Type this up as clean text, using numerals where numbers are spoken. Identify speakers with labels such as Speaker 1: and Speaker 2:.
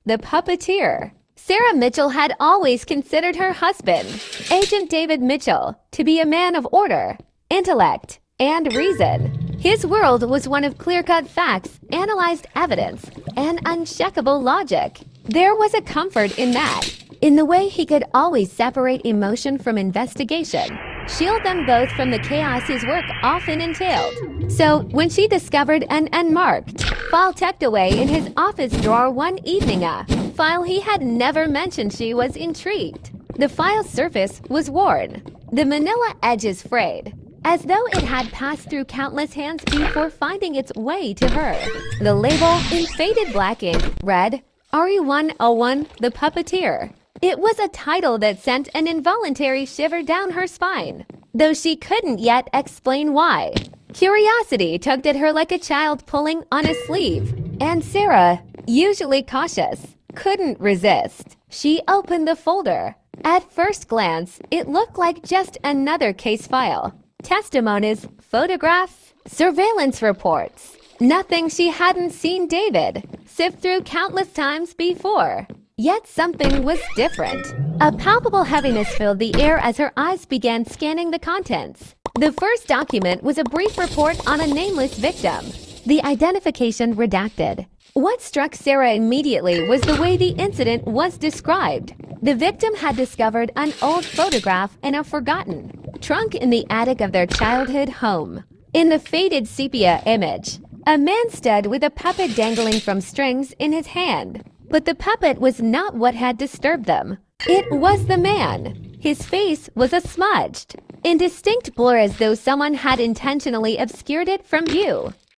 Speaker 1: The Puppeteer. Sarah Mitchell had always considered her husband, Agent David Mitchell, to be a man of order, intellect, and reason. His world was one of clear-cut facts, analyzed evidence, and uncheckable logic. There was a comfort in that, in the way he could always separate emotion from investigation, shield them both from the chaos his work often entailed. So, when she discovered an unmarked file tucked away in his office drawer one evening, a file he had never mentioned, she was intrigued. The file's surface was worn, the manila edges frayed, as though it had passed through countless hands before finding its way to her. The label, in faded black ink, read, RE101, The Puppeteer. It was a title that sent an involuntary shiver down her spine, though she couldn't yet explain why. Curiosity tugged at her like a child pulling on a sleeve, and Sarah, usually cautious, couldn't resist. She opened the folder. At first glance, it looked like just another case file. Testimonies, photographs, surveillance reports. Nothing she hadn't seen David sift through countless times before. Yet something was different. A palpable heaviness filled the air as her eyes began scanning the contents. The first document was a brief report on a nameless victim, the identification redacted. What struck Sarah immediately was the way the incident was described. The victim had discovered an old photograph in a forgotten trunk in the attic of their childhood home. In the faded sepia image, a man stood with a puppet dangling from strings in his hand. But the puppet was not what had disturbed them. It was the man. His face was a smudged, indistinct blur as though someone had intentionally obscured it from view.